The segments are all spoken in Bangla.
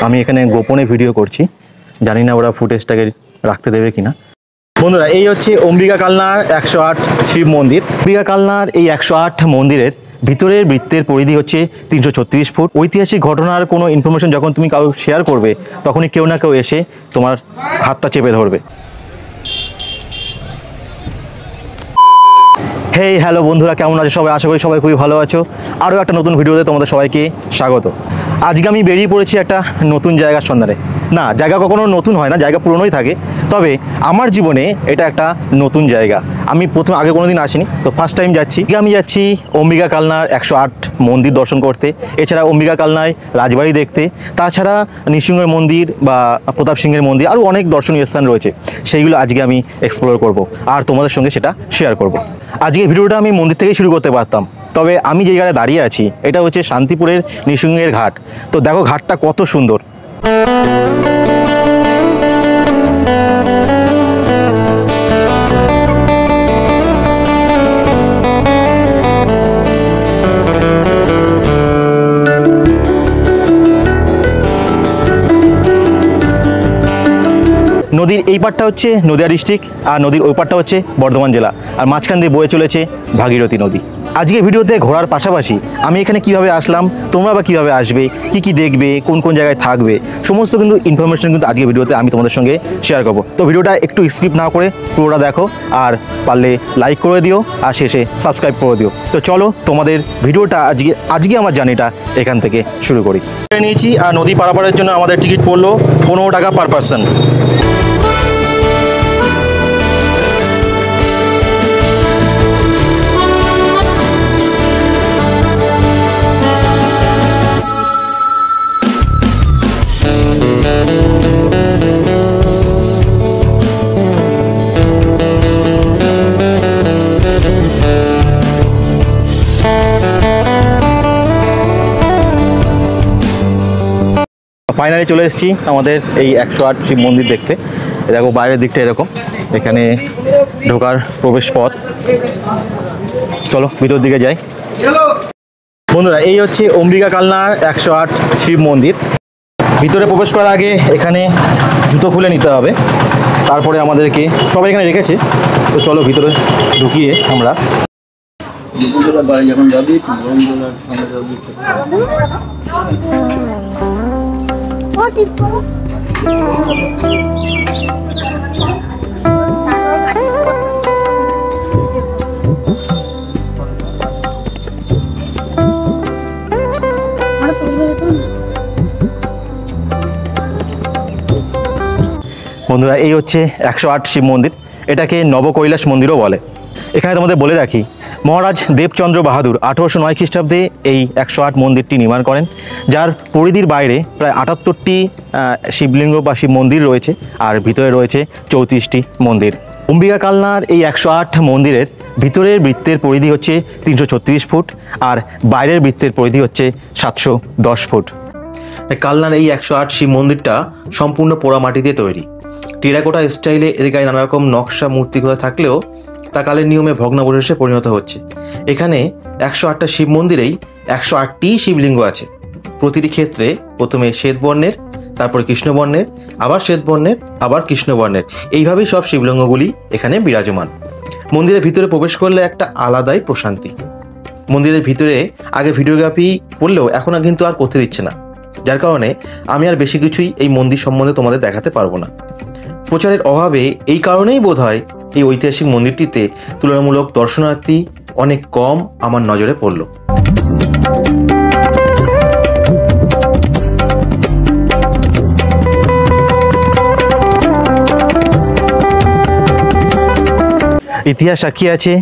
আমি এখানে গোপনে ভিডিও করছি, জানি না ওরা ফুটেজটাকে রাখতে দেবে কিনা। বন্ধুরা, এই হচ্ছে অম্বিকা কালনার 108 শিব মন্দির। অম্বিকা কালনার এই 108 মন্দিরের ভিতরের বৃত্তের পরিধি হচ্ছে 336 ফুট। ঐতিহাসিক ঘটনার কোনো ইনফরমেশন যখন তুমি কারো শেয়ার করবে, তখনই কেউ না কেউ এসে তোমার হাতটা চেপে ধরবে। হেই হ্যালো বন্ধুরা, কেমন আছো সবাই? আশা করি সবাই খুবই ভালো আছো। আরও একটা নতুন ভিডিওতে তোমাদের সবাইকে স্বাগত। আজকে আমি বেরিয়ে পড়েছি একটা নতুন জায়গার সন্ধানে। না, জায়গা কখনো নতুন হয় না, জায়গা পুরনোই থাকে। তবে আমার জীবনে এটা একটা নতুন জায়গা। আমি আগে কোনোদিন আসিনি, তো ফার্স্ট টাইম যাচ্ছি। আমি যাচ্ছি অম্বিকা কালনার 108 মন্দির দর্শন করতে, এছাড়া অম্বিকা কালনায় রাজবাড়ি দেখতে, তাছাড়া নৃসিংহের মন্দির বা প্রতাপ সিংহের মন্দির, আরও অনেক দর্শনীয় স্থান রয়েছে। সেইগুলো আজকে আমি এক্সপ্লোর করব আর তোমাদের সঙ্গে সেটা শেয়ার করব। আজকে ভিডিওটা আমি মন্দির থেকেই শুরু করতে পারতাম, তবে আমি যে জায়গায় দাঁড়িয়ে আছি এটা হচ্ছে শান্তিপুরের নৃসিংহের ঘাট। তো দেখো ঘাটটা কত সুন্দর। নদীর এই পারটা হচ্ছে নদিয়া ডিস্ট্রিক্ট, আর নদীর ওই পারটা হচ্ছে বর্ধমান জেলা, আর মাঝখান দিয়ে বয়ে চলেছে ভাগীরথী নদী। আজকে ভিডিওতে ঘোরার পাশাপাশি আমি এখানে কিভাবে আসলাম, তোমরা বা কীভাবে আসবে, কি দেখবে, কোন কোন জায়গায় থাকবে, সমস্ত কিন্তু ইনফরমেশন কিন্তু আজকে ভিডিওতে আমি তোমাদের সঙ্গে শেয়ার করব। তো ভিডিওটা একটু স্কিপ না করে পুরোটা দেখো, আর পারলে লাইক করে দিও, আর শেষে সাবস্ক্রাইব করে দিও। তো চলো তোমাদের ভিডিওটা আজকে আমার জার্নিটা এখান থেকে শুরু করি। নিয়েছি, আর নদী পারাপারের জন্য আমাদের টিকিট পড়লো 15 টাকা পার পারসন। ফাইনালি চলে এসেছি আমাদের এই 108 শিব মন্দির দেখতে। দেখো বাইরের দিকটা এরকম, এখানে ঢোকার প্রবেশ পথ। চলো ভিতর দিকে যাই। বন্ধুরা, এই হচ্ছে অম্বিকা কালনার 108 শিব মন্দির। ভিতরে প্রবেশ করার আগে এখানে জুতো খুলে নিতে হবে, তারপরে আমাদেরকে সবাই এখানে রেখেছে। তো চলো ভিতরে ঢুকিয়ে আমরা বন্ধুরা, এই হচ্ছে 108 শিব মন্দির। এটাকে নবকৈলাস মন্দিরও বলে। এখানে তোমাদের বলে রাখি, মহারাজ দেবচন্দ্র বাহাদুর 1809 খ্রিস্টাব্দে এই 108 মন্দিরটি নির্মাণ করেন, যার পরিধির বাইরে প্রায় 78টি শিবলিঙ্গ বা শিব মন্দির রয়েছে, আর ভিতরে রয়েছে 34টি মন্দির। অম্বিকা কালনার এই 108 মন্দিরের ভিতরের বৃত্তের পরিধি হচ্ছে 336 ফুট, আর বাইরের বৃত্তের পরিধি হচ্ছে 710 ফুট। কালনার এই 108 শিব মন্দিরটা সম্পূর্ণ পোড়ামাটি দিয়ে তৈরি। টেরাকোটা স্টাইলে এর গায়ে নানা রকম নকশা মূর্তিগুলো থাকলেও তা কালের নিয়মে ভগ্নাবশেষে পরিণত হচ্ছে। এখানে 108টা শিব মন্দিরেই 108টি শিবলিঙ্গ আছে। প্রতিটি ক্ষেত্রে প্রথমে শ্বেতবর্ণের, তারপরে কৃষ্ণবর্ণের, আবার শ্বেতবর্ণের, আবার কৃষ্ণবর্ণের, এইভাবেই সব শিবলিঙ্গগুলি এখানে বিরাজমান। মন্দিরের ভিতরে প্রবেশ করলে একটা আলাদাই প্রশান্তি। মন্দিরের ভিতরে আগে ভিডিওগ্রাফি করলেও এখন কিন্তু আর করতে দিচ্ছে না, যার কারণে আমি আর বেশি কিছুই এই মন্দির সম্বন্ধে তোমাদের দেখাতে পারবো না। প্রচারের অভাবে এই কারণেই বোধহয় এই ঐতিহাসিক মন্দিরটিতে তুলনামূলক দর্শনার্থী অনেক কম আমার নজরে পড়ল। ইতিহাস সাক্ষী আছে,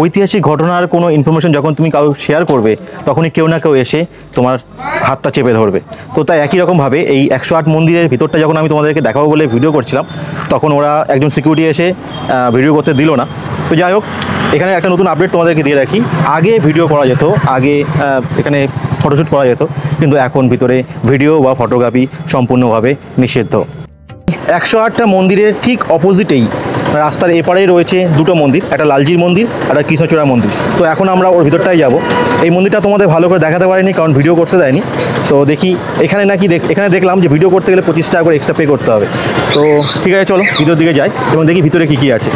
ঐতিহাসিক ঘটনার কোনো ইনফরমেশন যখন তুমি কারো শেয়ার করবে, তখনই কেউ না কেউ এসে তোমার হাতটা চেপে ধরবে। তো তাই একই রকমভাবে এই 108 মন্দিরের ভিতরটা যখন আমি তোমাদেরকে দেখাবো বলে ভিডিও করছিলাম, তখন ওরা একজন সিকিউরিটি এসে ভিডিও করতে দিল না। তো যাই হোক, এখানে একটা নতুন আপডেট তোমাদেরকে দিয়ে রাখি। আগে ভিডিও করা যেত, আগে এখানে ফটোশ্যুট করা যেত, কিন্তু এখন ভিতরে ভিডিও বা ফটোগ্রাফি সম্পূর্ণভাবে নিষিদ্ধ। 108টা মন্দিরের ঠিক অপোজিটেই রাস্তার এপারেই রয়েছে দুটো মন্দির, একটা লালজির মন্দির, একটা কৃষ্ণচূড়া মন্দির। তো এখন আমরা ওর ভিতরটাই যাব। এই মন্দিরটা তোমাদের ভালো করে দেখাতে পারিনি, কারণ ভিডিও করতে দেয়নি। তো দেখি এখানে নাকি এখানে দেখলাম যে ভিডিও করতে গেলে 25 টাকা করে এক্সট্রা পে করতে হবে। তো ঠিক আছে, চলো ভিতর দিকে যাই এবং দেখি ভিতরে কী কী আছে।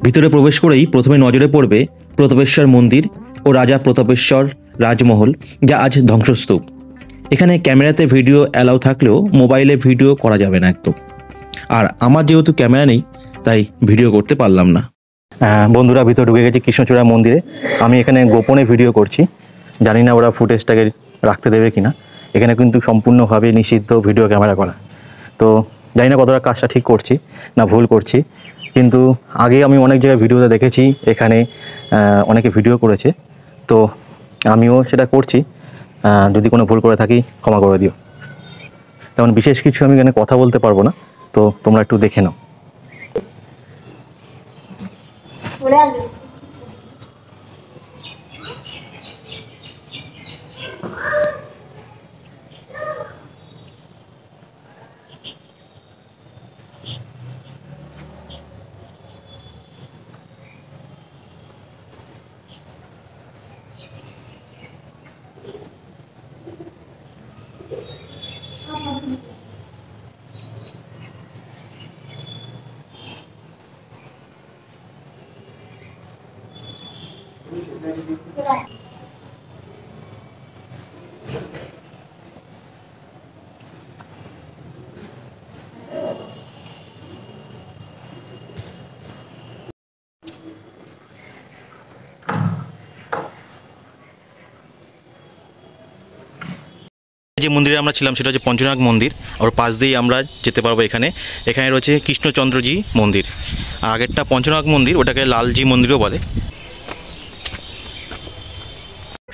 ভিতরে প্রবেশ করেই প্রথমে নজরে পড়বে প্রতাপেশ্বর মন্দির ও রাজা প্রতাপেশ্বর রাজমহল, যা আজ ধ্বংসস্তূপ। এখানে ক্যামেরাতে ভিডিও অ্যালাউ থাকলেও মোবাইলে ভিডিও করা যাবে না একদম। আর আমার যেহেতু ক্যামেরা নেই তাই ভিডিও করতে পারলাম না। বন্ধুরা, ভিতরে ঢুকে গেছি কৃষ্ণচূড়া মন্দিরে। আমি এখানে গোপনে ভিডিও করছি, জানি না ওরা ফুটেজটাকে রাখতে দেবে কিনা। এখানে কিন্তু সম্পূর্ণভাবে নিষিদ্ধ ভিডিও ক্যামেরা করা। তো জানি না কতটা কাজটা ঠিক করছি না ভুল করছি, কিন্তু আগে আমি অনেক জায়গায় ভিডিওতে দেখেছি এখানে অনেকে ভিডিও করেছে, তো আমিও সেটা করছি। যদি কোনো ভুল করে থাকি ক্ষমা করে দিও। তেমন বিশেষ কিছু আমি এখানে কথা বলতে পারবো না, তো তোমরা একটু দেখে নাও। যে মন্দিরে আমরা ছিলাম সেটা হচ্ছে পঞ্চনাগ মন্দির, আর পাশ দিয়েই আমরা যেতে পারবো। এখানে রয়েছে কৃষ্ণচন্দ্রজি মন্দির। আগেরটা পঞ্চনাগ মন্দির, ওটাকে লালজি মন্দিরও বলে।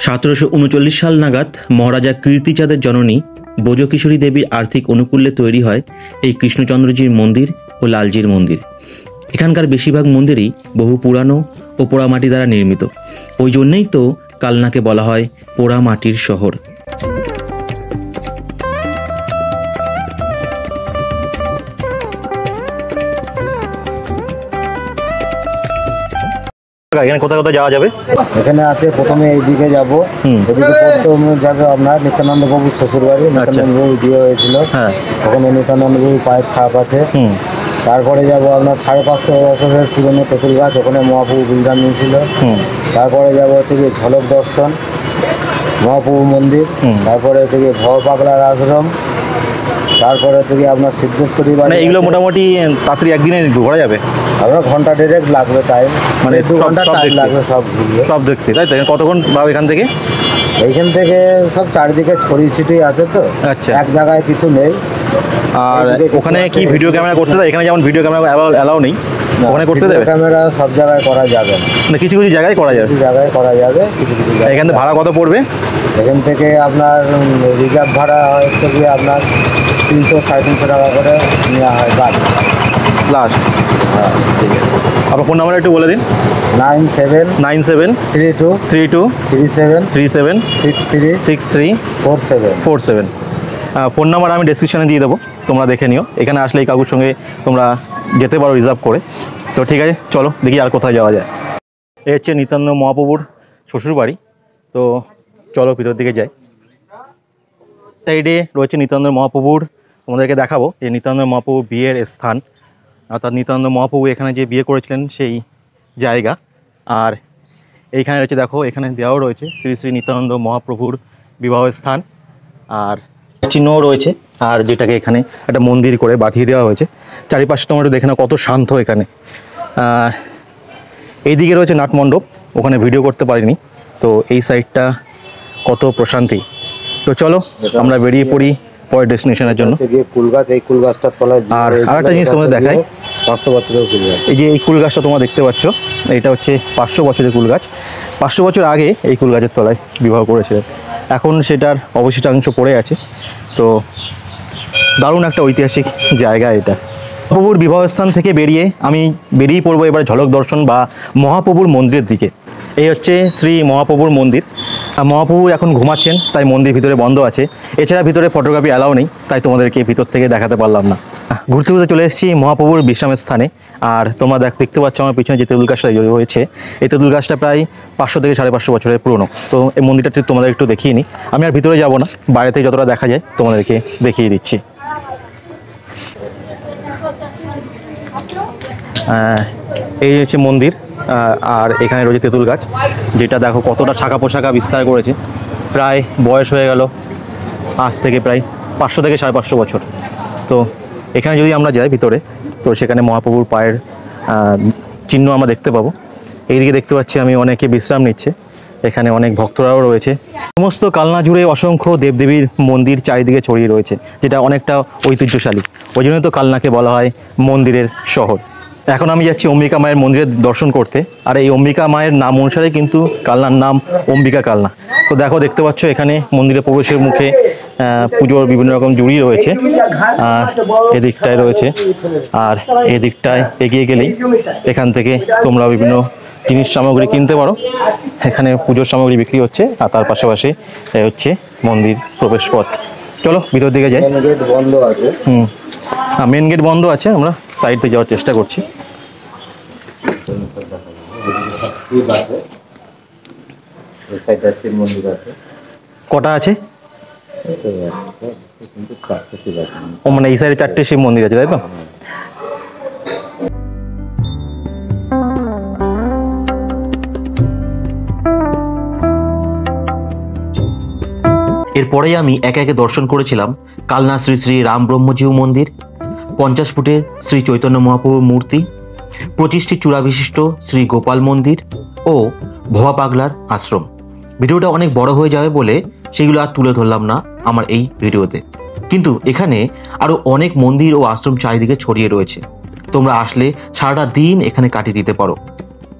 1739 সাল নাগাদ মহারাজা কীর্তিচাঁদের জননী বোজকিশোরী দেবীর আর্থিক অনুকূল্যে তৈরি হয় এই কৃষ্ণচন্দ্রজির মন্দির ও লালজির মন্দির। এখানকার বেশিরভাগ মন্দিরই বহু পুরানো ও পোড়ামাটি দ্বারা নির্মিত। ওই জন্যেই তো কালনাকে বলা হয় পোড়ামাটির শহর। এখানে কোথায় কোথায় যাওয়া যাবে? এখানে আছে, প্রথমে এইদিকে যাবো, এদিকে প্রথমে যাবে আপনার নিত্যানন্দ বাবুর শ্বশুর বাড়ি। নিত্যানন্দ বাবু বিয়ে হয়েছিল, ওখানে নিত্যানন্দ বাবুর পায়ের ছাপ আছে। তারপরে যাবো আপনার 550 বছরের পুরনো তেঁতুল গাছ, ওখানে মহাপ্রভু বিশ্রাম নিয়েছিল। তারপরে যাবো হচ্ছে গিয়ে ঝলক দর্শন, মহাপ্রভু মন্দির। তারপরে হচ্ছে গিয়ে ভব পাগলার আশ্রম। তারপরে হচ্ছে কি আপনার সিদ্ধেশ্বরী বাড়ি। এইগুলো মোটামুটি তাড়াতাড়ি একদিনে ঘোরা যাবে? আপনার ঘন্টা দেড়েক লাগবে টাইম, মানে 2 ঘন্টা টাইম লাগবে সব দেখতে, তাই তো? কতক্ষণ এখান থেকে? এইখান থেকে সব চারিদিকে ছড়িয়ে ছিটিয়ে আছে, তো আচ্ছা, এক জায়গায় কিছু নেই। আর ওখানে কি ভিডিও ক্যামেরা করতে দেয়? এখানে যেমন ভিডিও ক্যামেরা অ্যালাউ নেই, ওখানে করতে দেবে? ক্যামেরা সব জায়গায় করা যাবে না, কিছু কিছু জায়গায় করা যাবে। কিছু জায়গায় করা যাবে, কিছু কিছু জায়গায়। এখান থেকে ভাড়া কত পড়বে? এখান থেকে আপনার রিজার্ভ ভাড়া হচ্ছে গিয়ে আপনার 300-350 টাকা করে নেওয়া হয় গাড়ি লাস্ট। হ্যাঁ, ঠিক আছে। আপনার ফোন নাম্বার একটু বলে দিন। 9732376363 ফোন নাম্বার আমি ডেসক্রিপশানে দিয়ে দেবো, তোমরা দেখে নিও। এখানে আসলে এই কাকুর সঙ্গে তোমরা যেতে পারো রিজার্ভ করে। তো ঠিক আছে, চলো দেখি আর কোথায় যাওয়া যায়। এই হচ্ছে নিত্যানন্দ মহাপ্রভুর শ্বশুরবাড়ি। তো চলো ভিতর দিকে যাই। সাইডে রয়েছে নিত্যানন্দ মহাপ্রভুর, তোমাদেরকে দেখাবো যে নিত্যানন্দ মহাপ্রভুর বিয়ের স্থান, অর্থাৎ নিত্যানন্দ মহাপ্রভু এখানে যে বিয়ে করেছিলেন সেই জায়গা। আর এইখানে রয়েছে, দেখো এখানে দেওয়াও রয়েছে শ্রী শ্রী নিত্যানন্দ মহাপ্রভুর বিবাহ স্থান, আর চিহ্নও রয়েছে, আর যেটাকে এখানে একটা মন্দির করে বাঁধিয়ে দেওয়া হয়েছে। চারিপাশে তোমরা একটু দেখে নাও কত শান্ত এখানে। এইদিকে রয়েছে নাটমণ্ডপ, ওখানে ভিডিও করতে পারিনি। তো এই সাইডটা কত প্রশান্তি। তো চলো আমরা বেরিয়ে পড়ি পরের ডেস্টিনেশনের জন্য। কুল গাছ, এই কুল গাছটার তলায়। আর আরেকটা জিনিস তোমাদের দেখাই, 500 বছরের কুল গাছ। এই যে এই কুল গাছটা তোমরা দেখতে পাচ্ছ, এটা হচ্ছে 500 বছরের কুল গাছ। 500 বছর আগে এই কুল গাছের তলায় বিবাহ করেছিলেন, এখন সেটার অবশিষ্টাংশ পড়ে আছে। তো দারুণ একটা ঐতিহাসিক জায়গা এটা। মহাপ্রভুর বিবাহস্থান থেকে আমি বেরিয়ে পড়বো এবার ঝলক দর্শন বা মহাপ্রভুর মন্দিরের দিকে। এই হচ্ছে শ্রী মহাপ্রভুর মন্দির। মহাপ্রভু এখন ঘুমাচ্ছেন, তাই মন্দির ভিতরে বন্ধ আছে। এছাড়া ভিতরে ফটোগ্রাফি অ্যালাউ নেই, তাই তোমাদেরকে ভিতর থেকে দেখাতে পারলাম না। ঘুরতে ঘুরতে চলে এসেছি মহাপ্রভুর বিশ্রামের স্থানে। আর তোমরা দেখতে পাচ্ছ আমার পিছনে যে তেঁতুল গাছটা রয়েছে, এই তেঁতুল গাছটা প্রায় 500 থেকে 550 বছরের পুরনো। তো এই মন্দিরটা তোমাদের একটু দেখিয়ে নিই। আমি আর ভিতরে যাব না, বাইরে থেকে যতটা দেখা যায় তোমাদেরকে দেখিয়ে দিচ্ছি। এই হচ্ছে মন্দির, আর এখানে রয়েছে তেঁতুল গাছ, যেটা দেখো কতটা শাখা পোশাখা বিস্তার করেছে। প্রায় বয়স হয়ে গেল আজ থেকে প্রায় 500 থেকে 550 বছর। তো এখানে যদি আমরা যাই ভিতরে, তো সেখানে মহাপ্রভুর পায়ের চিহ্ন আমরা দেখতে পাবো। এইদিকে দেখতে পাচ্ছি আমি অনেকে বিশ্রাম নিচ্ছে, এখানে অনেক ভক্তরাও রয়েছে। সমস্ত কালনা জুড়ে অসংখ্য দেবদেবীর মন্দির চারিদিকে ছড়িয়ে রয়েছে, যেটা অনেকটা ঐতিহ্যশালী। ওই জন্য তো কালনাকে বলা হয় মন্দিরের শহর। এখন আমি যাচ্ছি অম্বিকা মায়ের মন্দিরে দর্শন করতে। আর এই অম্বিকা মায়ের নাম অনুসারে কিন্তু কালনার নাম অম্বিকা কালনা। তো দেখো, দেখতে পাচ্ছ এখানে মন্দিরে প্রবেশের মুখে পুজোর বিভিন্ন রকম জুড়ি রয়েছে, এদিকটায় রয়েছে। আর এদিকটায় এগিয়ে গেলেই এখান থেকে তোমরা বিভিন্ন জিনিস সামগ্রী কিনতে পারো। এখানে পুজোর সামগ্রী বিক্রি হচ্ছে, আর তার পাশাপাশি হচ্ছে মন্দির প্রবেশ পথ। চলো ভিতর দিকে যাই। বন্ধ আছে। মেন গেট বন্ধ আছে, আমরা সাইড থেকে যাওয়ার চেষ্টা করছি। কটা আছে? ও মানে এই সাইডে 4টে শিব মন্দির আছে, তাই তো? এরপরেই আমি একে একে দর্শন করেছিলাম কালনা শ্রী শ্রী রাম ব্রহ্মজিউ মন্দির, 50 ফুটের শ্রী চৈতন্য মহাপ্রভুর মূর্তি, 25টি চূড়া বিশিষ্ট শ্রী গোপাল মন্দির ও ভোয়া পাগলার আশ্রম। ভিডিওটা অনেক বড় হয়ে যাবে বলে সেগুলো আর তুলে ধরলাম না আমার এই ভিডিওতে। কিন্তু এখানে আরও অনেক মন্দির ও আশ্রম চারিদিকে ছড়িয়ে রয়েছে। তোমরা আসলে সারাটা দিন এখানে কাটিয়ে দিতে পারো।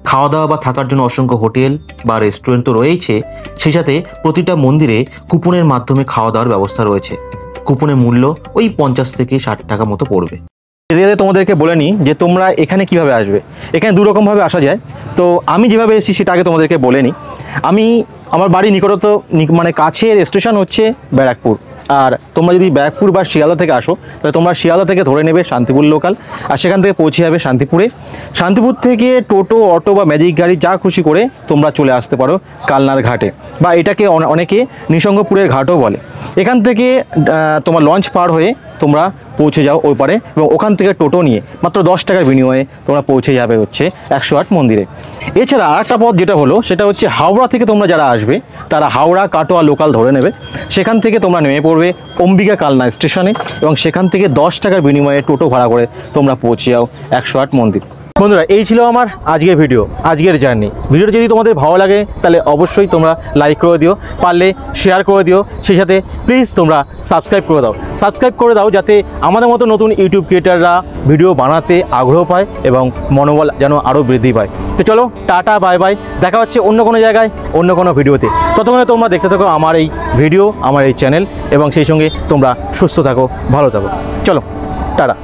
খাওয়া দাওয়া বা থাকার জন্য অসংখ্য হোটেল বা রেস্টুরেন্ট তো রয়েছে, সেই সাথে প্রতিটা মন্দিরে কুপনের মাধ্যমে খাওয়া দাওয়ার ব্যবস্থা রয়েছে। কুপনের মূল্য ওই 50 থেকে 60 টাকা মতো পড়বে। এতে তোমাদেরকে বলে নিই যে তোমরা এখানে কিভাবে আসবে। এখানে দুরকমভাবে আসা যায়। তো আমি যেভাবে এসেছি সেটা আগে তোমাদেরকে বলে নিই। আমার বাড়ি নিকটত মানে কাছের স্টেশন হচ্ছে ব্যারাকপুর। আর তোমরা যদি ব্যারাকপুর বা শিয়ালদা থেকে আসো, তাহলে তোমরা শিয়ালদা থেকে ধরে নেবে শান্তিপুর লোকাল, আর সেখান থেকে পৌঁছে যাবে শান্তিপুরে। শান্তিপুর থেকে টোটো, অটো বা ম্যাজিক গাড়ি যা খুশি করে তোমরা চলে আসতে পারো কালনার ঘাটে, বা এটাকে অনেকে নিসঙ্গপুরের ঘাটও বলে। এখান থেকে তোমার লঞ্চ পার হয়ে তোমরা পৌঁছে যাও ওই পারে, এবং ওখান থেকে টোটো নিয়ে মাত্র 10 টাকার বিনিময়ে তোমরা পৌঁছে যাবে হচ্ছে 108 মন্দিরে। এছাড়া আরেকটা পথ যেটা হলো, সেটা হচ্ছে হাওড়া থেকে তোমরা যারা আসবে তারা হাওড়া কাটোয়া লোকাল ধরে নেবে। সেখান থেকে তোমরা নেমে পড়বে অম্বিকা কালনা স্টেশনে, এবং সেখান থেকে 10 টাকার বিনিময়ে টোটো ভাড়া করে তোমরা পৌঁছে যাও 108 মন্দির। বন্ধুরা, এই ছিল আমার আজকের ভিডিও, আজকের জার্নি। ভিডিওটা যদি তোমাদের ভালো লাগে তাহলে অবশ্যই তোমরা লাইক করে দিও, পারলে শেয়ার করে দিও, সেই সাথে প্লিজ তোমরা সাবস্ক্রাইব করে দাও। সাবস্ক্রাইব করে দাও যাতে আমাদের মতো নতুন ইউটিউব ক্রিয়েটাররা ভিডিও বানাতে আগ্রহ পায় এবং মনোবল যেন আরও বৃদ্ধি পায়। তো চলো, টাটা, বাই বাই, দেখা হচ্ছে অন্য কোনো জায়গায় অন্য কোনো ভিডিওতে। ততক্ষণে তোমরা দেখতে থাকো আমার এই ভিডিও, আমার এই চ্যানেল, এবং সেই সঙ্গে তোমরা সুস্থ থাকো, ভালো থাকো। চলো, টাটা।